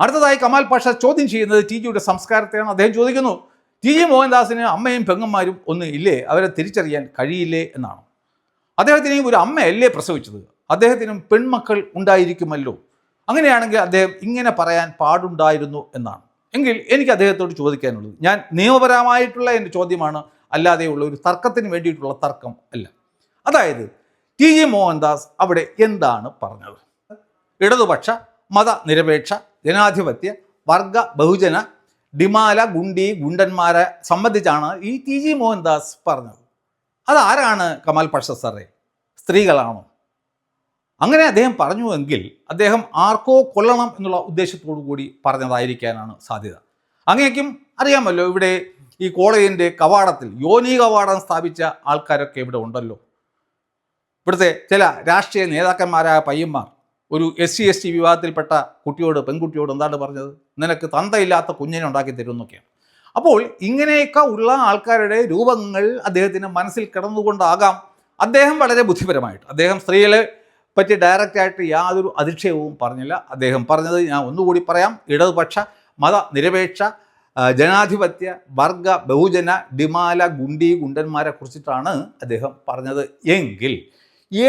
അടുത്തതായി കമാൽ പാഷ ചോദ്യം ചെയ്യുന്നത് ടി ജിയുടെ സംസ്കാരത്തെയാണ്. അദ്ദേഹം ചോദിക്കുന്നു, ടി ജി മോഹൻദാസിന് അമ്മയും പെങ്ങന്മാരും ഒന്നും ഇല്ലേ, അവരെ തിരിച്ചറിയാൻ കഴിയില്ലേ എന്നാണ്. അദ്ദേഹത്തിനെയും ഒരു അമ്മയല്ലേ പ്രസവിച്ചത്, അദ്ദേഹത്തിനും പെൺമക്കൾ ഉണ്ടായിരിക്കുമല്ലോ. അങ്ങനെയാണെങ്കിൽ അദ്ദേഹം ഇങ്ങനെ പറയാൻ പാടുണ്ടായിരുന്നു എന്നാണ്. എങ്കിൽ എനിക്ക് അദ്ദേഹത്തോട് ചോദിക്കാനുള്ളത്, ഞാൻ നിയമപരമായിട്ടുള്ള എൻ്റെ ചോദ്യമാണ്, അല്ലാതെയുള്ള ഒരു തർക്കത്തിന് വേണ്ടിയിട്ടുള്ള തർക്കം അല്ല. അതായത് ടി ജി മോഹൻദാസ് അവിടെ എന്താണ് പറഞ്ഞത്? ഇടതുപക്ഷ മതനിരപേക്ഷ ജനാധിപത്യ വർഗ ബഹുജന ഡിമാല ഗുണ്ടി ഗുണ്ടന്മാരെ സംബന്ധിച്ചാണ് ഈ ടി ജി മോഹൻദാസ് പറഞ്ഞത്. അതാരാണ് കമാൽ പാഷ സാറേ? സ്ത്രീകളാണോ? അങ്ങനെ അദ്ദേഹം പറഞ്ഞുവെങ്കിൽ അദ്ദേഹം ആർക്കോ കൊല്ലണം എന്നുള്ള ഉദ്ദേശത്തോടു കൂടി പറഞ്ഞതായിരിക്കാനാണ് സാധ്യത. അങ്ങേക്കും അറിയാമല്ലോ, ഇവിടെ ഈ കോളേജിൻ്റെ കവാടത്തിൽ യോനി കവാടം സ്ഥാപിച്ച ആൾക്കാരൊക്കെ ഇവിടെ ഉണ്ടല്ലോ. ഇവിടുത്തെ ചില രാഷ്ട്രീയ നേതാക്കന്മാരായ പയ്യന്മാർ ഒരു SC/ST വിഭാഗത്തിൽപ്പെട്ട പെൺകുട്ടിയോട് എന്താണ് പറഞ്ഞത്? നിനക്ക് തന്തയില്ലാത്ത കുഞ്ഞിനെ ഉണ്ടാക്കി തരും എന്നൊക്കെയാണ്. അപ്പോൾ ഇങ്ങനെയൊക്കെ ഉള്ള ആൾക്കാരുടെ രൂപങ്ങൾ അദ്ദേഹത്തിന് മനസ്സിൽ കിടന്നുകൊണ്ടാകാം അദ്ദേഹം വളരെ ബുദ്ധിപരമായിട്ട്, അദ്ദേഹം സ്ത്രീകളെ പറ്റി ഡയറക്റ്റായിട്ട് യാതൊരു അധിക്ഷേപവും പറഞ്ഞില്ല. അദ്ദേഹം പറഞ്ഞത് ഞാൻ ഒന്നുകൂടി പറയാം, ഇടതുപക്ഷ മതനിരപേക്ഷ ജനാധിപത്യ വർഗ ബഹുജന ഡിമാല ഗുണ്ടി ഗുണ്ടന്മാരെ കുറിച്ചിട്ടാണ് അദ്ദേഹം പറഞ്ഞത്. എങ്കിൽ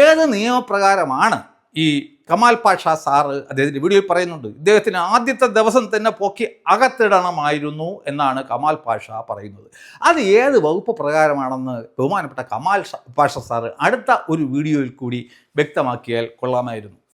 ഏത് നിയമപ്രകാരമാണ് ഈ കമാൽ പാഷ സാറ് അദ്ദേഹത്തിൻ്റെ വീഡിയോയിൽ പറയുന്നുണ്ട്, ഇദ്ദേഹത്തിന് ആദ്യത്തെ ദിവസം തന്നെ പൊക്കി അകത്തിടണമായിരുന്നു എന്നാണ് കമാൽ പാഷ പറയുന്നത്. അത് ഏത് വകുപ്പ് പ്രകാരമാണെന്ന് ബഹുമാനപ്പെട്ട കമാൽ പാഷ സാറ് അടുത്ത ഒരു വീഡിയോയിൽ കൂടി വ്യക്തമാക്കിയാൽ കൊള്ളാമായിരുന്നു.